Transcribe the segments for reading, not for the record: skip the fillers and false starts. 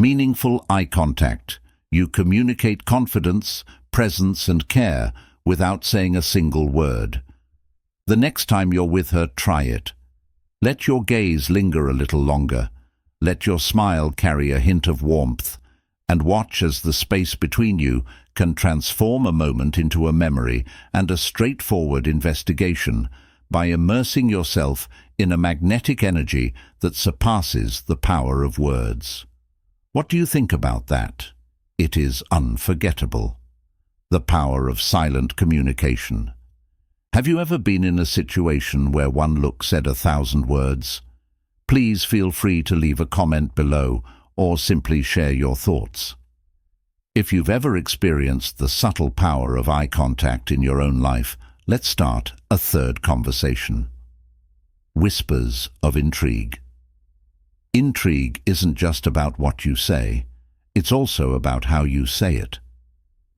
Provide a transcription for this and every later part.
Meaningful eye contact. You communicate confidence, presence, and care without saying a single word. The next time you're with her, try it. Let your gaze linger a little longer. Let your smile carry a hint of warmth, and watch as the space between you can transform a moment into a memory and a straightforward investigation by immersing yourself in a magnetic energy that surpasses the power of words. What do you think about that? It is unforgettable. The power of silent communication. Have you ever been in a situation where one look said 1,000 words? Please feel free to leave a comment below or simply share your thoughts. If you've ever experienced the subtle power of eye contact in your own life, let's start a third conversation. Whispers of intrigue. Intrigue isn't just about what you say, it's also about how you say it.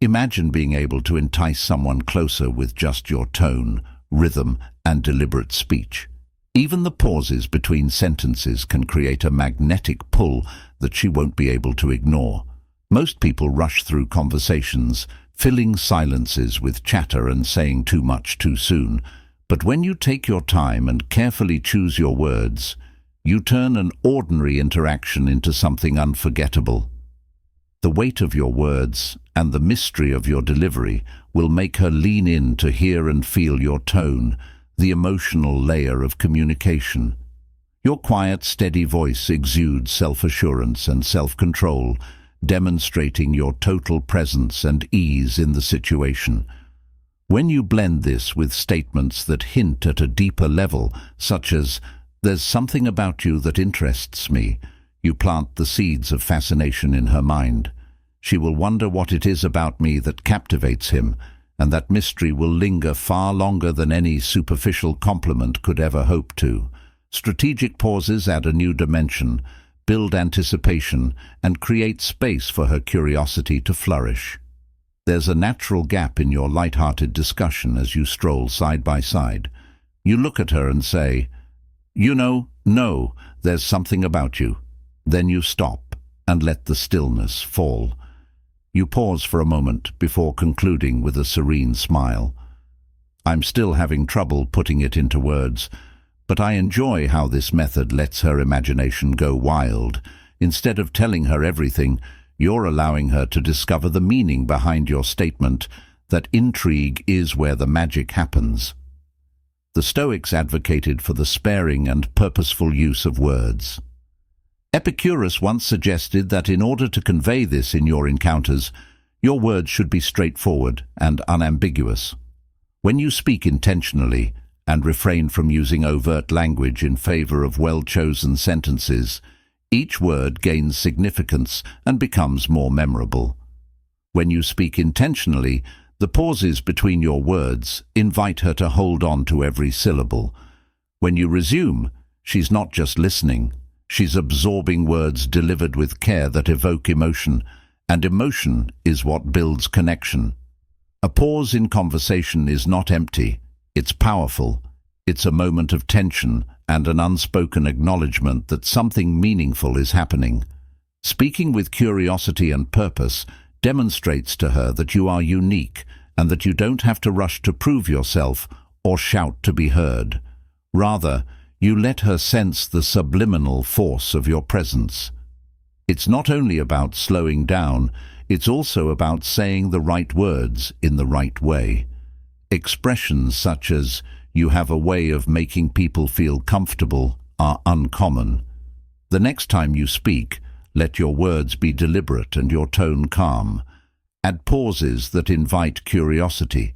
Imagine being able to entice someone closer with just your tone, rhythm, and deliberate speech. Even the pauses between sentences can create a magnetic pull that she won't be able to ignore. Most people rush through conversations, filling silences with chatter and saying too much too soon. But when you take your time and carefully choose your words, you turn an ordinary interaction into something unforgettable. The weight of your words and the mystery of your delivery will make her lean in to hear and feel your tone, the emotional layer of communication. Your quiet, steady voice exudes self-assurance and self-control, demonstrating your total presence and ease in the situation. When you blend this with statements that hint at a deeper level, such as, "There's something about you that interests me," you plant the seeds of fascination in her mind. She will wonder what it is about me that captivates him, and that mystery will linger far longer than any superficial compliment could ever hope to. Strategic pauses add a new dimension, build anticipation, and create space for her curiosity to flourish. There's a natural gap in your light-hearted discussion as you stroll side by side. You look at her and say, no, there's something about you." Then you stop and let the stillness fall. You pause for a moment before concluding with a serene smile. "I'm still having trouble putting it into words, but I enjoy how this method lets her imagination go wild. Instead of telling her everything, you're allowing her to discover the meaning behind your statement that intrigue is where the magic happens." The Stoics advocated for the sparing and purposeful use of words. Epicurus once suggested that in order to convey this in your encounters, your words should be straightforward and unambiguous. When you speak intentionally and refrain from using overt language in favor of well-chosen sentences, each word gains significance and becomes more memorable. When you speak intentionally, the pauses between your words invite her to hold on to every syllable. When you resume, she's not just listening, she's absorbing words delivered with care that evoke emotion, and emotion is what builds connection. A pause in conversation is not empty, it's powerful. It's a moment of tension and an unspoken acknowledgement that something meaningful is happening. Speaking with curiosity and purpose demonstrates to her that you are unique and that you don't have to rush to prove yourself or shout to be heard. Rather, you let her sense the subliminal force of your presence. It's not only about slowing down, it's also about saying the right words in the right way. Expressions such as, "You have a way of making people feel comfortable," are uncommon. The next time you speak, let your words be deliberate and your tone calm. Add pauses that invite curiosity.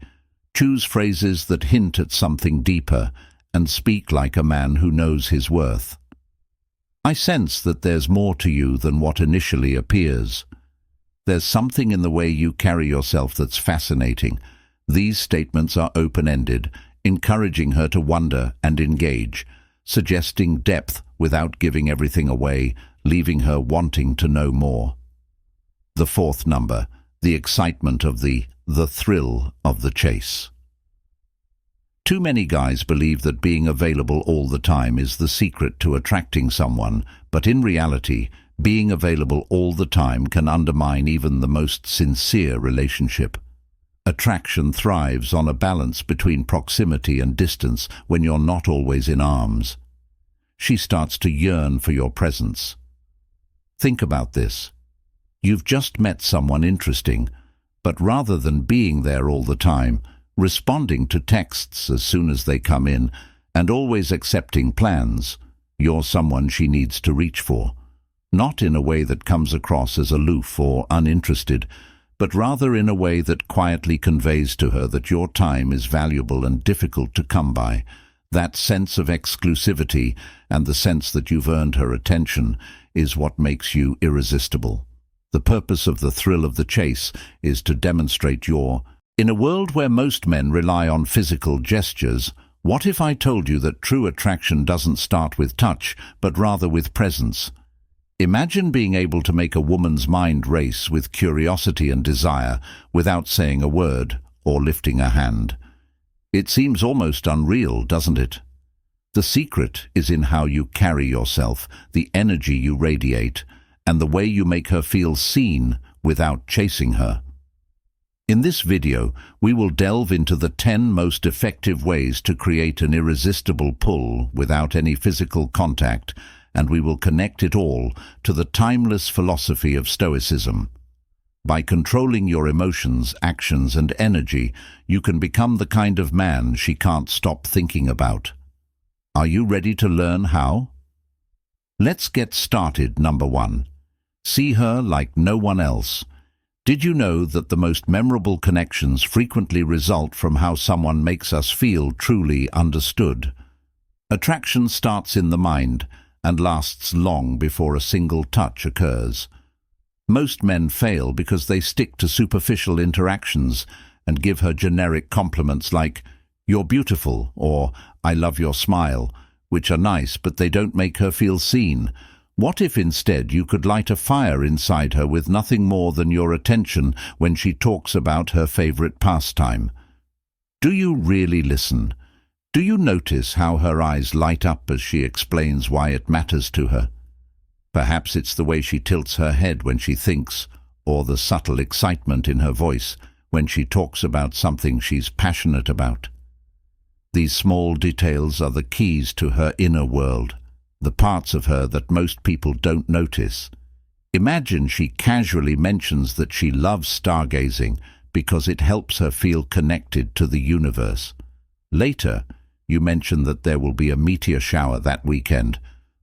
Choose phrases that hint at something deeper, and speak like a man who knows his worth. "I sense that there's more to you than what initially appears. There's something in the way you carry yourself that's fascinating." These statements are open-ended, encouraging her to wonder and engage, suggesting depth without giving everything away, leaving her wanting to know more. The fourth number, the excitement of the thrill of the chase. Too many guys believe that being available all the time is the secret to attracting someone, but in reality, Being available all the time can undermine even the most sincere relationship. Attraction thrives on a balance between proximity and distance when you're not always in arms. She starts to yearn for your presence. Think about this. You've just met someone interesting, but rather than being there all the time, responding to texts as soon as they come in, and always accepting plans, you're someone she needs to reach for. Not in a way that comes across as aloof or uninterested, but rather in a way that quietly conveys to her that your time is valuable and difficult to come by. That sense of exclusivity and the sense that you've earned her attention is what makes you irresistible. The purpose of the thrill of the chase is to demonstrate in a world where most men rely on physical gestures, what if I told you that true attraction doesn't start with touch, but rather with presence? Imagine being able to make a woman's mind race with curiosity and desire without saying a word or lifting a hand. It seems almost unreal, doesn't it? The secret is in how you carry yourself, the energy you radiate, and the way you make her feel seen without chasing her. In this video, we will delve into the 10 most effective ways to create an irresistible pull without any physical contact, and we will connect it all to the timeless philosophy of Stoicism. By controlling your emotions, actions, and energy, you can become the kind of man she can't stop thinking about. Are you ready to learn how? Let's get started. Number 1. See her like no one else. Did you know that the most memorable connections frequently result from how someone makes us feel truly understood? Attraction starts in the mind and lasts long before a single touch occurs. Most men fail because they stick to superficial interactions and give her generic compliments like, "You're beautiful," or "I love your smile," which are nice, but they don't make her feel seen. What if instead you could light a fire inside her with nothing more than your attention when she talks about her favorite pastime? Do you really listen? Do you notice how her eyes light up as she explains why it matters to her? Perhaps it's the way she tilts her head when she thinks, or the subtle excitement in her voice when she talks about something she's passionate about. These small details are the keys to her inner world, the parts of her that most people don't notice. Imagine she casually mentions that she loves stargazing because it helps her feel connected to the universe. Later, you mention that there will be a meteor shower that weekend,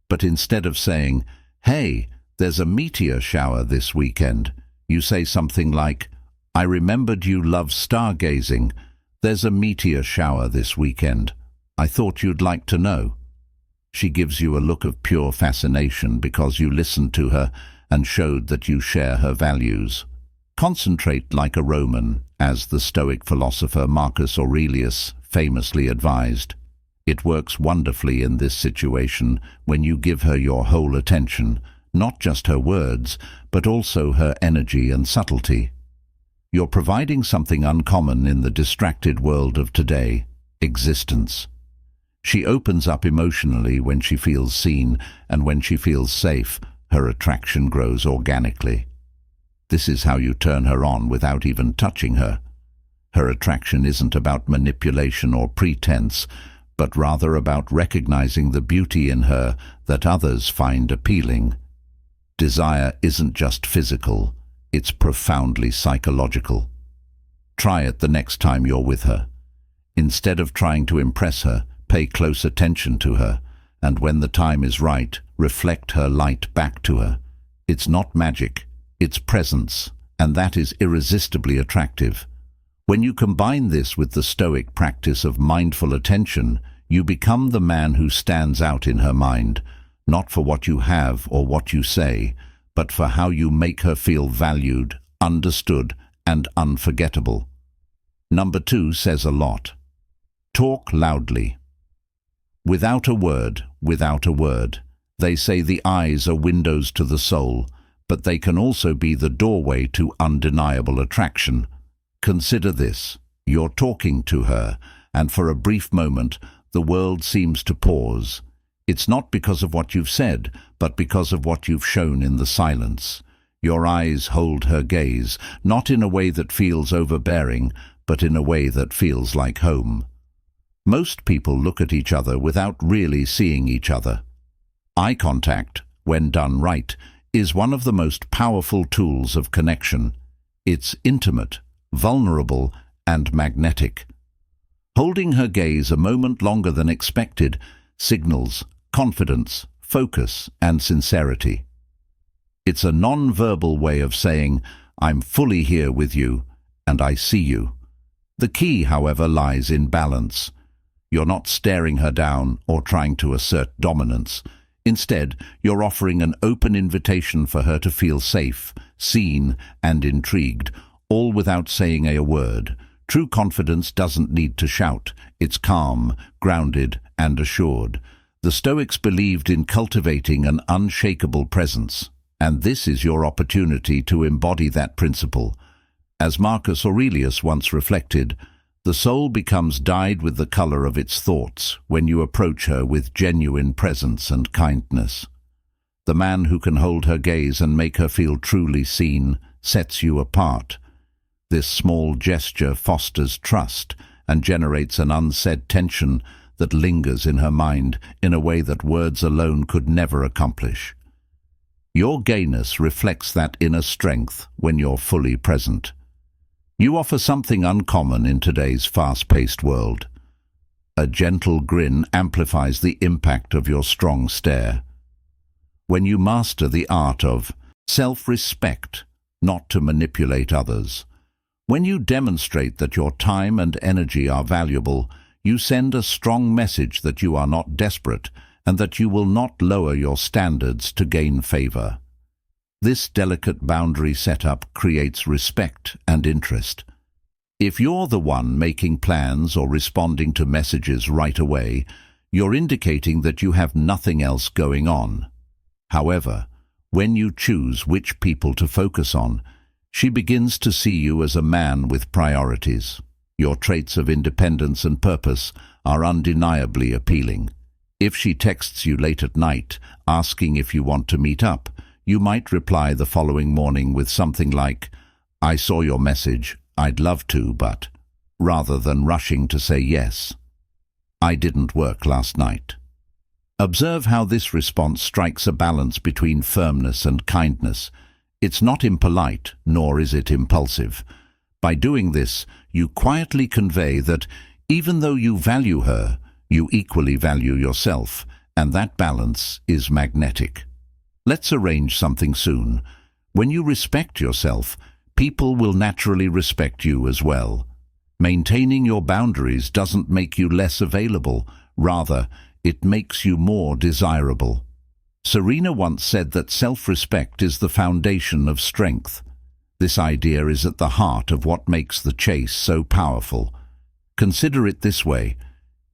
but instead of saying, "Hey, there's a meteor shower this weekend," you say something like, "I remembered you love stargazing. There's a meteor shower this weekend. I thought you'd like to know." She gives you a look of pure fascination because you listened to her and showed that you share her values. Concentrate like a Roman, as the Stoic philosopher Marcus Aurelius famously advised. It works wonderfully in this situation when you give her your whole attention, not just her words, but also her energy and subtlety. You're providing something uncommon in the distracted world of today: existence. She opens up emotionally when she feels seen, and when she feels safe, her attraction grows organically. This is how you turn her on without even touching her. Her attraction isn't about manipulation or pretense, but rather about recognizing the beauty in her that others find appealing. Desire isn't just physical, it's profoundly psychological. Try it the next time you're with her. Instead of trying to impress her, pay close attention to her, and when the time is right, reflect her light back to her. It's not magic, it's presence, and that is irresistibly attractive. When you combine this with the Stoic practice of mindful attention, you become the man who stands out in her mind, not for what you have or what you say, but for how you make her feel valued, understood, and unforgettable. Number 2 says a lot. Talk loudly. Without a word. They say the eyes are windows to the soul, but they can also be the doorway to undeniable attraction. Consider this. You're talking to her, and for a brief moment, the world seems to pause. It's not because of what you've said, but because of what you've shown in the silence. Your eyes hold her gaze, not in a way that feels overbearing, but in a way that feels like home. Most people look at each other without really seeing each other. Eye contact, when done right, is one of the most powerful tools of connection. It's intimate, vulnerable, and magnetic. Holding her gaze a moment longer than expected signals confidence, focus, and sincerity. It's a non-verbal way of saying, "I'm fully here with you, and I see you." The key, however, lies in balance. You're not staring her down or trying to assert dominance. Instead, you're offering an open invitation for her to feel safe, seen, and intrigued, all without saying a word. True confidence doesn't need to shout. It's calm, grounded, and assured. The Stoics believed in cultivating an unshakable presence, and this is your opportunity to embody that principle. As Marcus Aurelius once reflected, the soul becomes dyed with the color of its thoughts when you approach her with genuine presence and kindness. The man who can hold her gaze and make her feel truly seen sets you apart. This small gesture fosters trust and generates an unsaid tension that lingers in her mind in a way that words alone could never accomplish. Your gayness reflects that inner strength when you're fully present. You offer something uncommon in today's fast-paced world. A gentle grin amplifies the impact of your strong stare. When you master the art of self-respect, not to manipulate others, when you demonstrate that your time and energy are valuable, you send a strong message that you are not desperate and that you will not lower your standards to gain favor. This delicate boundary setup creates respect and interest. If you're the one making plans or responding to messages right away, you're indicating that you have nothing else going on. However, when you choose which people to focus on, she begins to see you as a man with priorities. Your traits of independence and purpose are undeniably appealing. If she texts you late at night, asking if you want to meet up, you might reply the following morning with something like, "I saw your message, I'd love to, but," rather than rushing to say yes. "I didn't work last night." Observe how this response strikes a balance between firmness and kindness. It's not impolite, nor is it impulsive. By doing this, you quietly convey that, even though you value her, you equally value yourself, and that balance is magnetic. Let's arrange something soon. When you respect yourself, people will naturally respect you as well. Maintaining your boundaries doesn't make you less available. Rather, it makes you more desirable. Serena once said that self-respect is the foundation of strength. This idea is at the heart of what makes the chase so powerful. Consider it this way.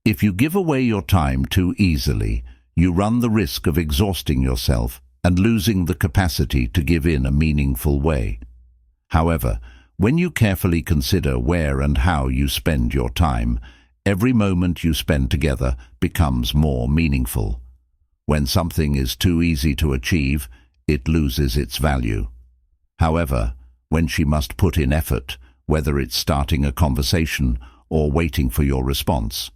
If you give away your time too easily, you run the risk of exhausting yourself and losing the capacity to give in a meaningful way. However, when you carefully consider where and how you spend your time, every moment you spend together becomes more meaningful. When something is too easy to achieve, it loses its value. However, when she must put in effort, whether it's starting a conversation or waiting for your response,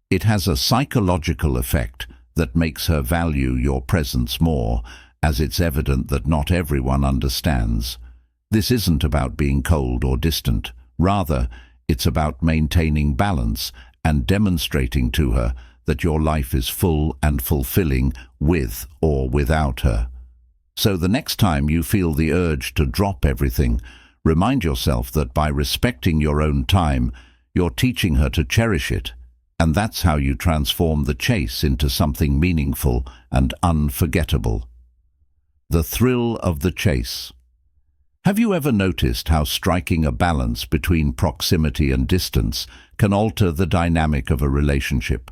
it has a psychological effect that makes her value your presence more, as it's evident that not everyone understands. This isn't about being cold or distant. Rather, it's about maintaining balance and demonstrating to her that your life is full and fulfilling with or without her. So the next time you feel the urge to drop everything, remind yourself that by respecting your own time, you're teaching her to cherish it, and that's how you transform the chase into something meaningful and unforgettable. The thrill of the chase. Have you ever noticed how striking a balance between proximity and distance can alter the dynamic of a relationship?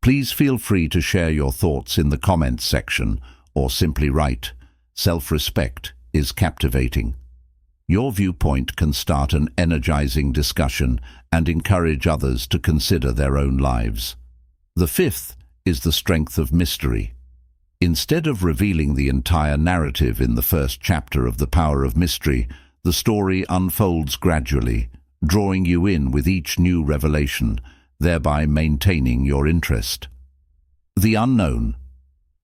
Please feel free to share your thoughts in the comments section, or simply write, "Self-respect is captivating." Your viewpoint can start an energizing discussion and encourage others to consider their own lives. The fifth is the strength of mystery. Instead of revealing the entire narrative in the first chapter of The Power of Mystery, the story unfolds gradually, drawing you in with each new revelation, thereby maintaining your interest. The unknown.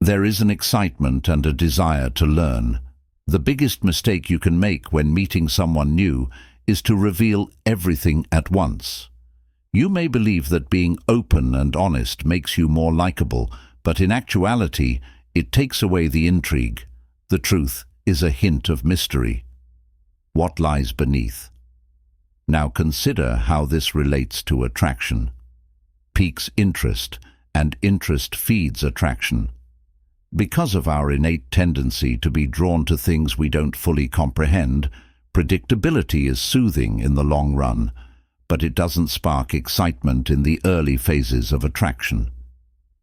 There is an excitement and a desire to learn. The biggest mistake you can make when meeting someone new is to reveal everything at once. You may believe that being open and honest makes you more likable, but in actuality, it takes away the intrigue. The truth is a hint of mystery. What lies beneath? Now consider how this relates to attraction. Piques interest, and interest feeds attraction. Because of our innate tendency to be drawn to things we don't fully comprehend, predictability is soothing in the long run, but it doesn't spark excitement in the early phases of attraction.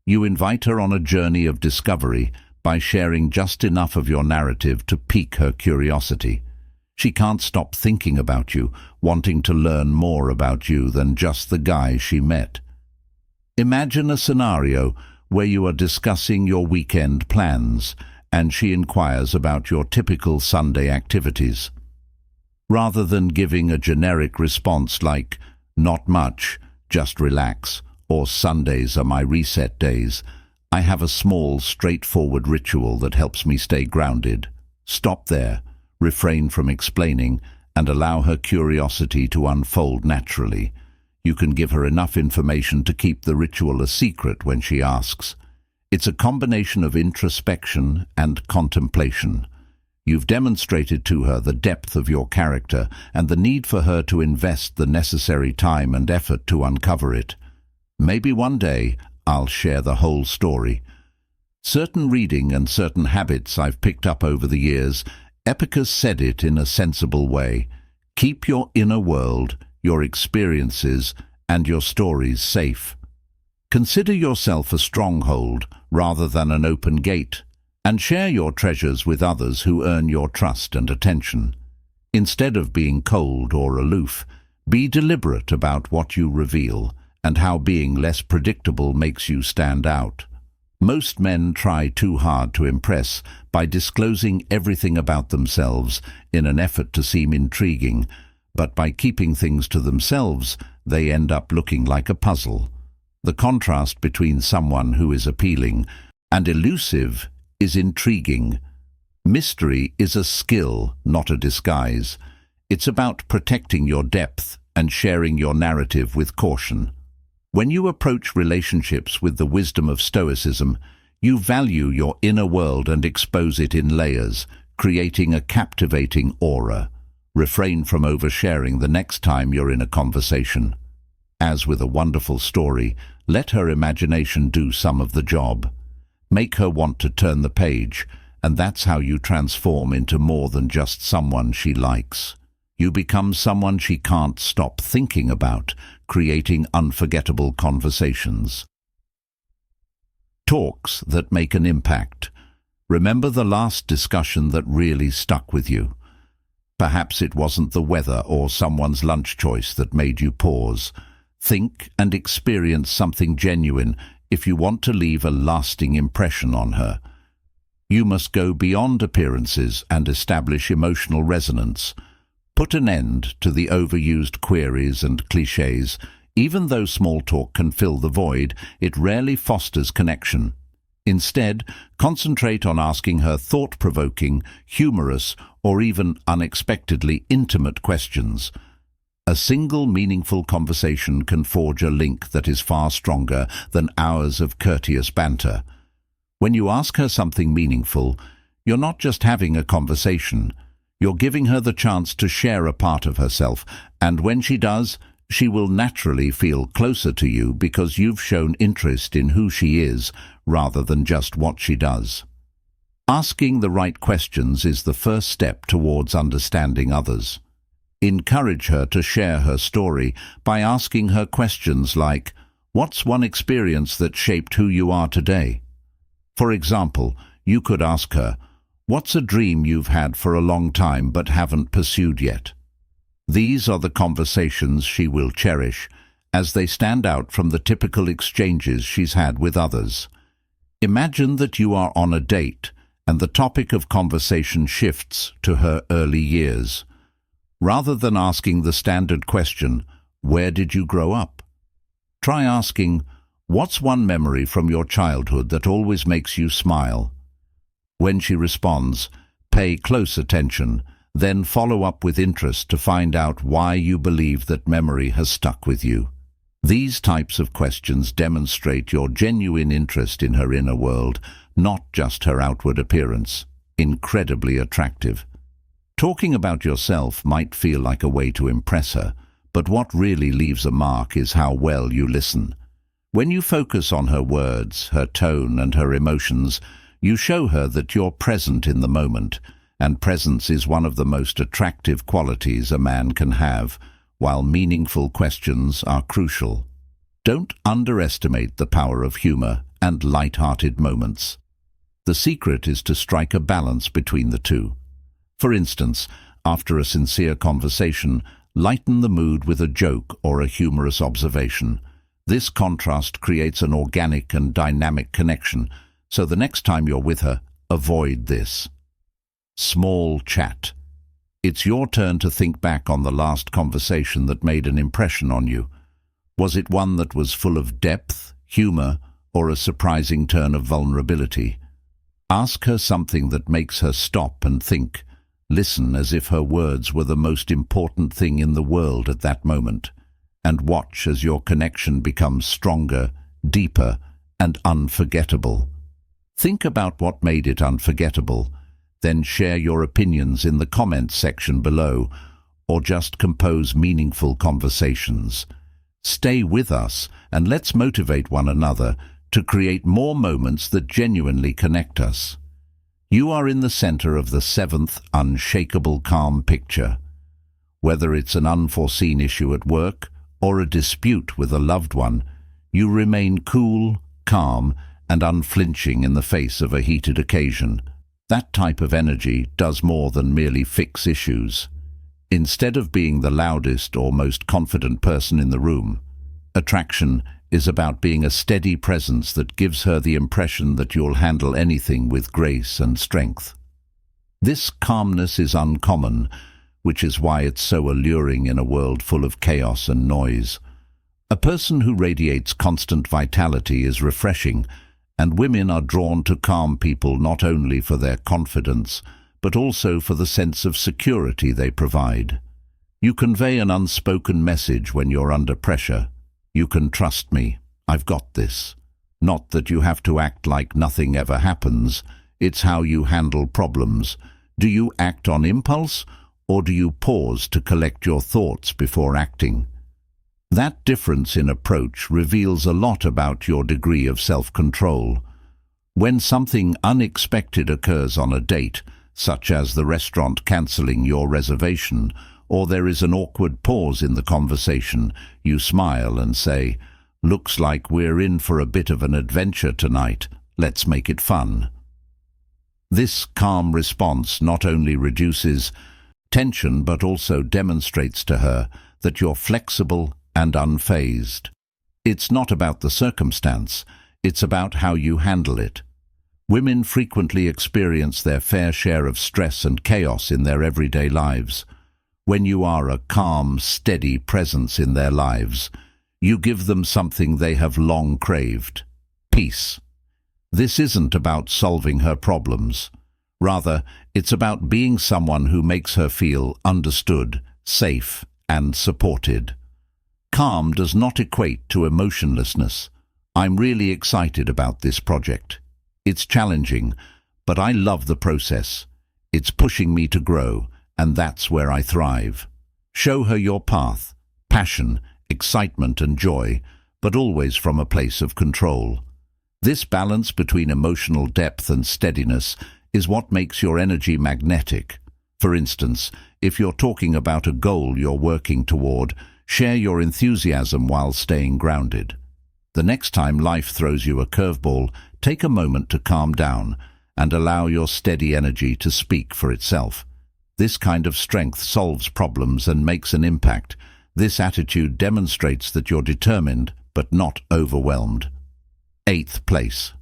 You invite her on a journey of discovery by sharing just enough of your narrative to pique her curiosity. She can't stop thinking about you, wanting to learn more about you than just the guy she met. Imagine a scenario where you are discussing your weekend plans, and she inquires about your typical Sunday activities. Rather than giving a generic response like, "Not much, just relax," or "Sundays are my reset days," I have a small, straightforward ritual that helps me stay grounded. Stop there, refrain from explaining, and allow her curiosity to unfold naturally. You can give her enough information to keep the ritual a secret when she asks. It's a combination of introspection and contemplation. You've demonstrated to her the depth of your character and the need for her to invest the necessary time and effort to uncover it. Maybe one day I'll share the whole story. Certain reading and certain habits I've picked up over the years, Epicurus said it in a sensible way. Keep your inner world, your experiences, and your stories safe. Consider yourself a stronghold rather than an open gate, and share your treasures with others who earn your trust and attention. Instead of being cold or aloof, be deliberate about what you reveal and how being less predictable makes you stand out. Most men try too hard to impress by disclosing everything about themselves in an effort to seem intriguing, but by keeping things to themselves, they end up looking like a puzzle. The contrast between someone who is appealing and elusive is intriguing. Mystery is a skill, not a disguise. It's about protecting your depth and sharing your narrative with caution. When you approach relationships with the wisdom of Stoicism, you value your inner world and expose it in layers, creating a captivating aura. Refrain from oversharing the next time you're in a conversation. As with a wonderful story, let her imagination do some of the job. Make her want to turn the page, and that's how you transform into more than just someone she likes. You become someone she can't stop thinking about, creating unforgettable conversations. Talks that make an impact. Remember the last discussion that really stuck with you. Perhaps it wasn't the weather or someone's lunch choice that made you pause. Think and experience something genuine if you want to leave a lasting impression on her. You must go beyond appearances and establish emotional resonance. Put an end to the overused queries and clichés. Even though small talk can fill the void, it rarely fosters connection. Instead, concentrate on asking her thought-provoking, humorous, or even unexpectedly intimate questions. A single meaningful conversation can forge a link that is far stronger than hours of courteous banter. When you ask her something meaningful, you're not just having a conversation. You're giving her the chance to share a part of herself, and when she does, she will naturally feel closer to you because you've shown interest in who she is rather than just what she does. Asking the right questions is the first step towards understanding others. Encourage her to share her story by asking her questions like, "What's one experience that shaped who you are today?" For example, you could ask her, "What's a dream you've had for a long time but haven't pursued yet?" These are the conversations she will cherish, as they stand out from the typical exchanges she's had with others. Imagine that you are on a date and the topic of conversation shifts to her early years. Rather than asking the standard question, "Where did you grow up?" try asking, "What's one memory from your childhood that always makes you smile?" When she responds, pay close attention, then follow up with interest to find out why you believe that memory has stuck with you. These types of questions demonstrate your genuine interest in her inner world, not just her outward appearance. Incredibly attractive. Talking about yourself might feel like a way to impress her, but what really leaves a mark is how well you listen. When you focus on her words, her tone, and her emotions, you show her that you're present in the moment, and presence is one of the most attractive qualities a man can have, while meaningful questions are crucial. Don't underestimate the power of humor and light-hearted moments. The secret is to strike a balance between the two. For instance, after a sincere conversation, lighten the mood with a joke or a humorous observation. This contrast creates an organic and dynamic connection, so the next time you're with her, avoid this. Small chat. It's your turn to think back on the last conversation that made an impression on you. Was it one that was full of depth, humor, or a surprising turn of vulnerability? Ask her something that makes her stop and think. Listen as if her words were the most important thing in the world at that moment, and watch as your connection becomes stronger, deeper, and unforgettable. Think about what made it unforgettable, then share your opinions in the comments section below, or just compose meaningful conversations. Stay with us and let's motivate one another to create more moments that genuinely connect us. You are in the center of the seventh unshakable calm picture. Whether it's an unforeseen issue at work or a dispute with a loved one, you remain cool, calm, and unflinching in the face of a heated occasion. That type of energy does more than merely fix issues. Instead of being the loudest or most confident person in the room, attraction is about being a steady presence that gives her the impression that you'll handle anything with grace and strength. This calmness is uncommon, which is why it's so alluring in a world full of chaos and noise. A person who radiates constant vitality is refreshing, and women are drawn to calm people not only for their confidence, but also for the sense of security they provide. You convey an unspoken message when you're under pressure. You can trust me, I've got this. Not that you have to act like nothing ever happens, it's how you handle problems. Do you act on impulse, or do you pause to collect your thoughts before acting? That difference in approach reveals a lot about your degree of self-control. When something unexpected occurs on a date, such as the restaurant cancelling your reservation, or there is an awkward pause in the conversation, you smile and say, "Looks like we're in for a bit of an adventure tonight. Let's make it fun." This calm response not only reduces tension but also demonstrates to her that you're flexible and unfazed. It's not about the circumstance, it's about how you handle it. Women frequently experience their fair share of stress and chaos in their everyday lives. When you are a calm, steady presence in their lives, you give them something they have long craved: peace. This isn't about solving her problems. Rather, it's about being someone who makes her feel understood, safe, and supported. Calm does not equate to emotionlessness. I'm really excited about this project. It's challenging, but I love the process. It's pushing me to grow, and that's where I thrive. Show her your path, passion, excitement, and joy, but always from a place of control. This balance between emotional depth and steadiness is what makes your energy magnetic. For instance, if you're talking about a goal you're working toward, share your enthusiasm while staying grounded. The next time life throws you a curveball, take a moment to calm down and allow your steady energy to speak for itself. This kind of strength solves problems and makes an impact. This attitude demonstrates that you're determined but not overwhelmed. 8th place.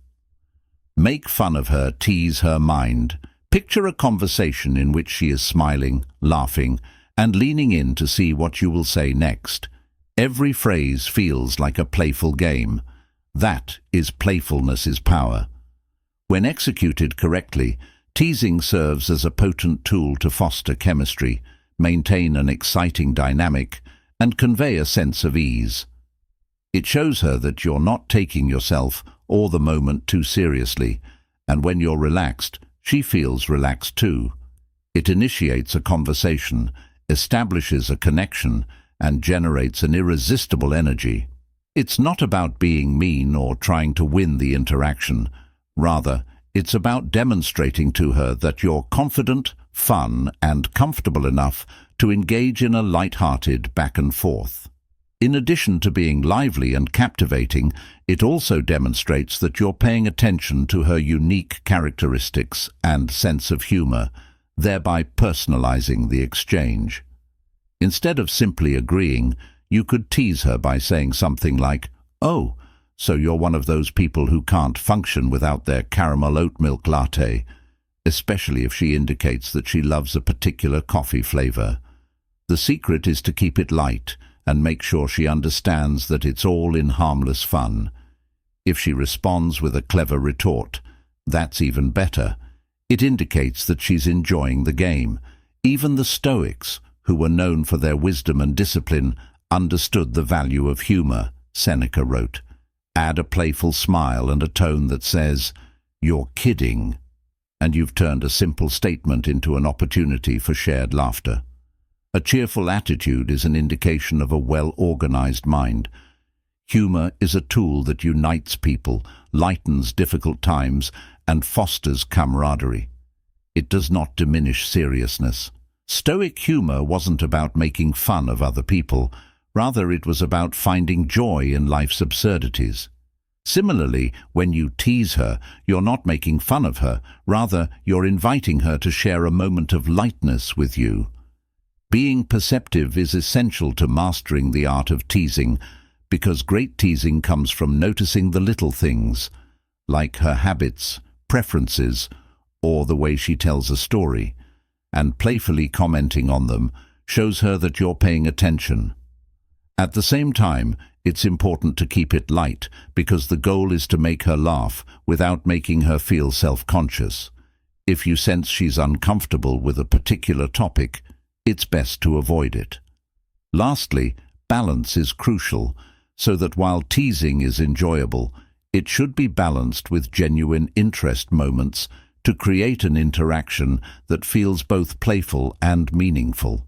Make fun of her, tease her mind. Picture a conversation in which she is smiling, laughing, and leaning in to see what you will say next. Every phrase feels like a playful game. That is playfulness's power. When executed correctly, teasing serves as a potent tool to foster chemistry, maintain an exciting dynamic, and convey a sense of ease. It shows her that you're not taking yourself or the moment too seriously, and when you're relaxed, she feels relaxed too. It initiates a conversation, establishes a connection, and generates an irresistible energy. It's not about being mean or trying to win the interaction. Rather, it's about demonstrating to her that you're confident, fun, and comfortable enough to engage in a light-hearted back and forth. In addition to being lively and captivating, it also demonstrates that you're paying attention to her unique characteristics and sense of humor, thereby personalizing the exchange. Instead of simply agreeing, you could tease her by saying something like, "Oh, so you're one of those people who can't function without their caramel oat milk latte," especially if she indicates that she loves a particular coffee flavor. The secret is to keep it light and make sure she understands that it's all in harmless fun. If she responds with a clever retort, that's even better. It indicates that she's enjoying the game. Even the Stoics, who were known for their wisdom and discipline, understood the value of humor, Seneca wrote. Add a playful smile and a tone that says, "You're kidding," and you've turned a simple statement into an opportunity for shared laughter. A cheerful attitude is an indication of a well-organized mind. Humor is a tool that unites people, lightens difficult times, and fosters camaraderie. It does not diminish seriousness. Stoic humor wasn't about making fun of other people. Rather, it was about finding joy in life's absurdities. Similarly, when you tease her, you're not making fun of her. Rather, you're inviting her to share a moment of lightness with you. Being perceptive is essential to mastering the art of teasing, because great teasing comes from noticing the little things, like her habits, preferences, or the way she tells a story, and playfully commenting on them shows her that you're paying attention. At the same time, it's important to keep it light, because the goal is to make her laugh without making her feel self-conscious. If you sense she's uncomfortable with a particular topic, it's best to avoid it. Lastly, balance is crucial, so that while teasing is enjoyable, it should be balanced with genuine interest moments to create an interaction that feels both playful and meaningful.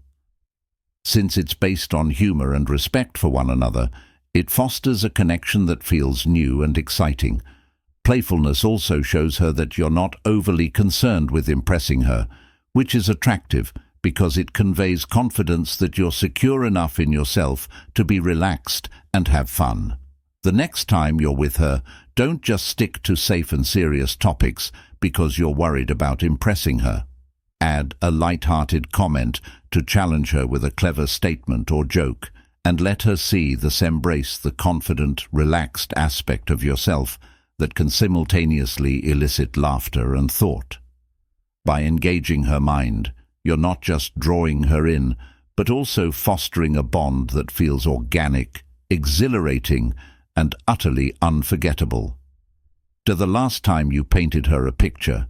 Since it's based on humor and respect for one another, it fosters a connection that feels new and exciting. Playfulness also shows her that you're not overly concerned with impressing her, which is attractive because it conveys confidence that you're secure enough in yourself to be relaxed and have fun. The next time you're with her, don't just stick to safe and serious topics because you're worried about impressing her. Add a light-hearted comment to challenge her with a clever statement or joke, and let her see this embrace the confident, relaxed aspect of yourself that can simultaneously elicit laughter and thought. By engaging her mind, you're not just drawing her in, but also fostering a bond that feels organic, exhilarating, and utterly unforgettable. To the last time you painted her a picture,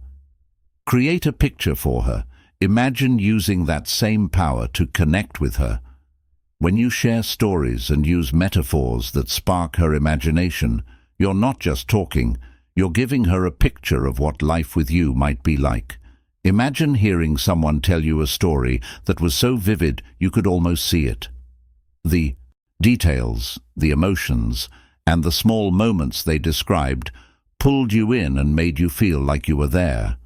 create a picture for her. Imagine using that same power to connect with her. When you share stories and use metaphors that spark her imagination, you're not just talking, you're giving her a picture of what life with you might be like. Imagine hearing someone tell you a story that was so vivid you could almost see it. The details, the emotions, and the small moments they described pulled you in and made you feel like you were there.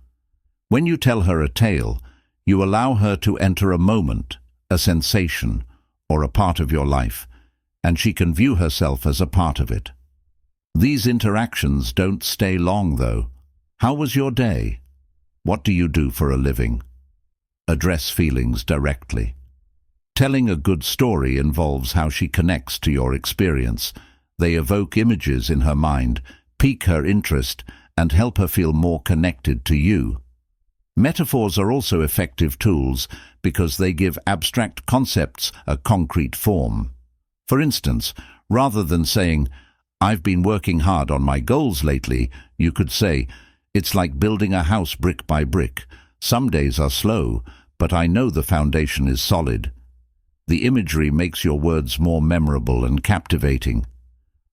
When you tell her a tale, you allow her to enter a moment, a sensation, or a part of your life, and she can view herself as a part of it. These interactions don't stay long, though. How was your day? What do you do for a living? Address feelings directly. Telling a good story involves how she connects to your experience. They evoke images in her mind, pique her interest, and help her feel more connected to you. Metaphors are also effective tools because they give abstract concepts a concrete form. For instance, rather than saying, "I've been working hard on my goals lately," you could say, "It's like building a house brick by brick. Some days are slow, but I know the foundation is solid." The imagery makes your words more memorable and captivating.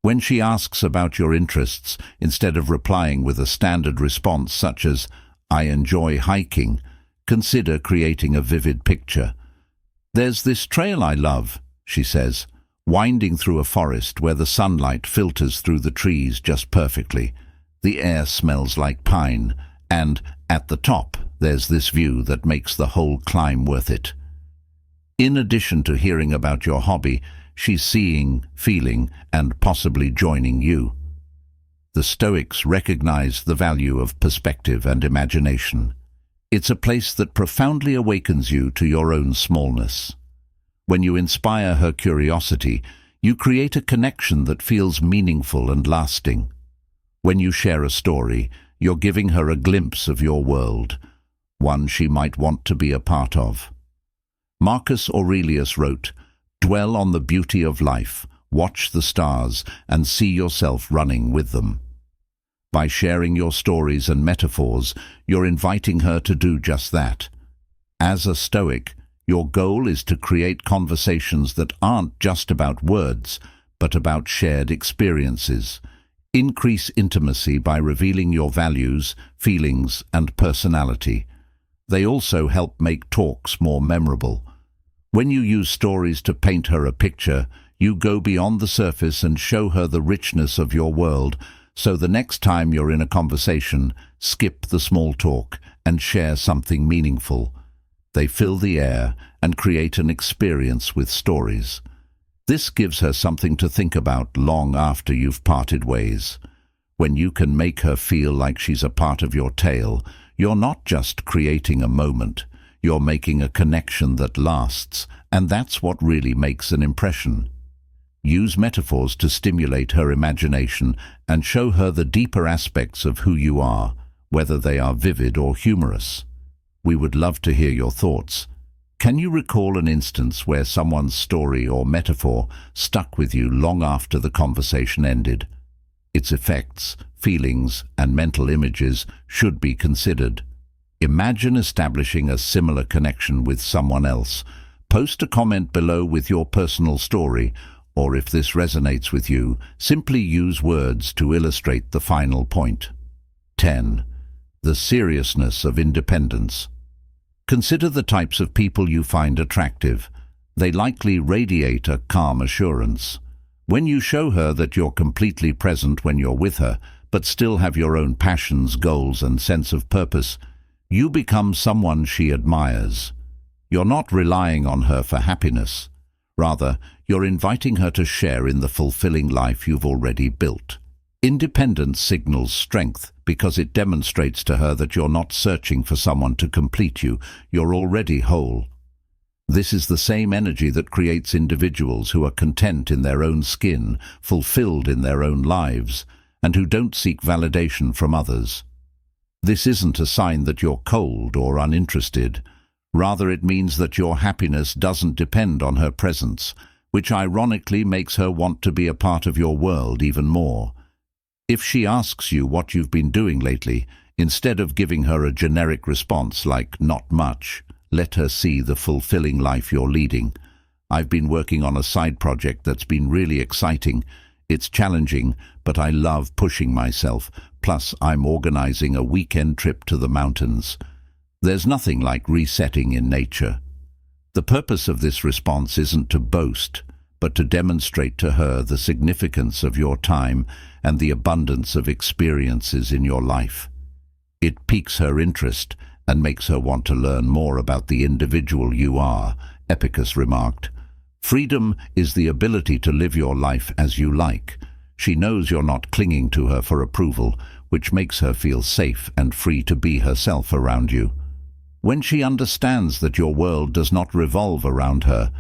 When she asks about your interests, instead of replying with a standard response such as, "I enjoy hiking," consider creating a vivid picture. "There's this trail I love," she says, "winding through a forest where the sunlight filters through the trees just perfectly. The air smells like pine, and at the top there's this view that makes the whole climb worth it." In addition to hearing about your hobby, she's seeing, feeling, and possibly joining you. The Stoics recognize the value of perspective and imagination. It's a place that profoundly awakens you to your own smallness. When you inspire her curiosity, you create a connection that feels meaningful and lasting. When you share a story, you're giving her a glimpse of your world, one she might want to be a part of. Marcus Aurelius wrote, "Dwell on the beauty of life, watch the stars, and see yourself running with them." By sharing your stories and metaphors, you're inviting her to do just that. As a Stoic, your goal is to create conversations that aren't just about words, but about shared experiences. Increase intimacy by revealing your values, feelings, and personality. They also help make talks more memorable. When you use stories to paint her a picture, you go beyond the surface and show her the richness of your world, so the next time you're in a conversation, skip the small talk and share something meaningful. They fill the air and create an experience with stories. This gives her something to think about long after you've parted ways. When you can make her feel like she's a part of your tale, you're not just creating a moment, you're making a connection that lasts, and that's what really makes an impression. Use metaphors to stimulate her imagination and show her the deeper aspects of who you are, whether they are vivid or humorous. We would love to hear your thoughts. Can you recall an instance where someone's story or metaphor stuck with you long after the conversation ended? Its effects, feelings, and mental images should be considered. Imagine establishing a similar connection with someone else. Post a comment below with your personal story, or if this resonates with you, simply use words to illustrate the final point. 10. The seriousness of independence. Consider the types of people you find attractive. They likely radiate a calm assurance. When you show her that you're completely present when you're with her, but still have your own passions, goals, and sense of purpose, you become someone she admires. You're not relying on her for happiness. Rather, you're inviting her to share in the fulfilling life you've already built. Independence signals strength because it demonstrates to her that you're not searching for someone to complete you. You're already whole. This is the same energy that creates individuals who are content in their own skin, fulfilled in their own lives, and who don't seek validation from others. This isn't a sign that you're cold or uninterested. Rather, it means that your happiness doesn't depend on her presence, which ironically makes her want to be a part of your world even more. If she asks you what you've been doing lately, instead of giving her a generic response like "not much," let her see the fulfilling life you're leading. "I've been working on a side project that's been really exciting. It's challenging, but I love pushing myself. Plus, I'm organizing a weekend trip to the mountains." There's nothing like resetting in nature. The purpose of this response isn't to boast, but to demonstrate to her the significance of your time and the abundance of experiences in your life. It piques her interest and makes her want to learn more about the individual you are, Epicus remarked. Freedom is the ability to live your life as you like. She knows you're not clinging to her for approval, which makes her feel safe and free to be herself around you. When she understands that your world does not revolve around her,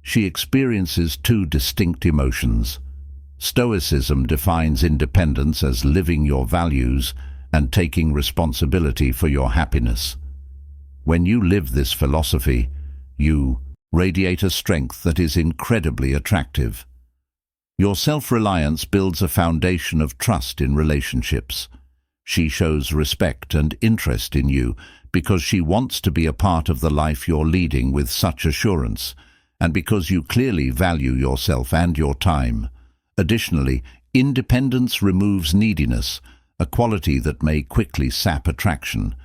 she experiences two distinct emotions. Stoicism defines independence as living your values and taking responsibility for your happiness. When you live this philosophy, you radiate a strength that is incredibly attractive. Your self-reliance builds a foundation of trust in relationships. She shows respect and interest in you because she wants to be a part of the life you're leading with such assurance, and because you clearly value yourself and your time. Additionally, independence removes neediness, a quality that may quickly sap attraction.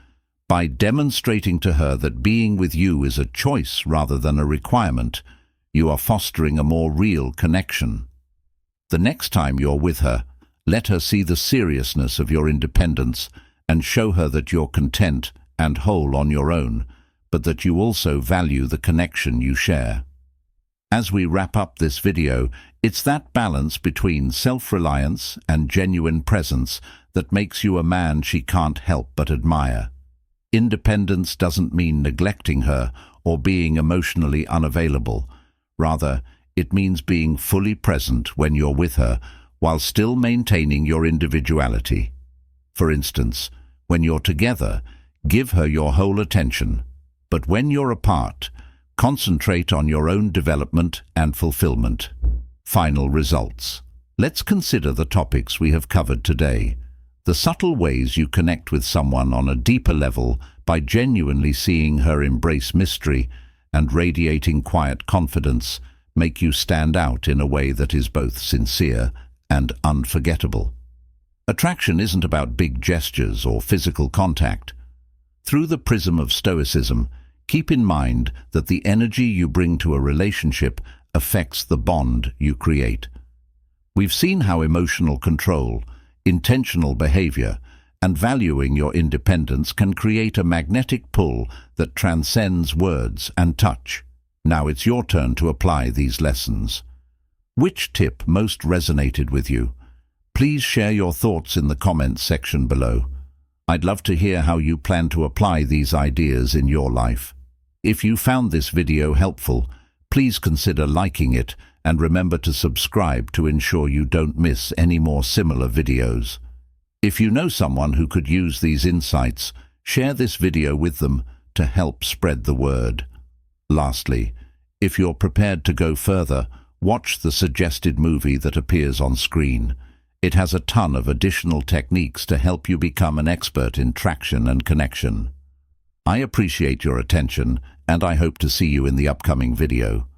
By demonstrating to her that being with you is a choice rather than a requirement, you are fostering a more real connection. The next time you're with her, let her see the seriousness of your independence and show her that you're content and whole on your own, but that you also value the connection you share. As we wrap up this video, it's that balance between self-reliance and genuine presence that makes you a man she can't help but admire. Independence doesn't mean neglecting her or being emotionally unavailable. Rather, it means being fully present when you're with her while still maintaining your individuality. For instance, when you're together, give her your whole attention, but when you're apart, concentrate on your own development and fulfillment. Final results. Let's consider the topics we have covered today. The subtle ways you connect with someone on a deeper level by genuinely seeing her embrace mystery and radiating quiet confidence make you stand out in a way that is both sincere and unforgettable. Attraction isn't about big gestures or physical contact. Through the prism of Stoicism, keep in mind that the energy you bring to a relationship affects the bond you create. We've seen how emotional control, intentional behavior, and valuing your independence can create a magnetic pull that transcends words and touch. Now it's your turn to apply these lessons. Which tip most resonated with you? Please share your thoughts in the comments section below. I'd love to hear how you plan to apply these ideas in your life. If you found this video helpful, please consider liking it and remember to subscribe to ensure you don't miss any more similar videos. If you know someone who could use these insights, share this video with them to help spread the word. Lastly, if you're prepared to go further, watch the suggested movie that appears on screen. It has a ton of additional techniques to help you become an expert in traction and connection. I appreciate your attention, and I hope to see you in the upcoming video.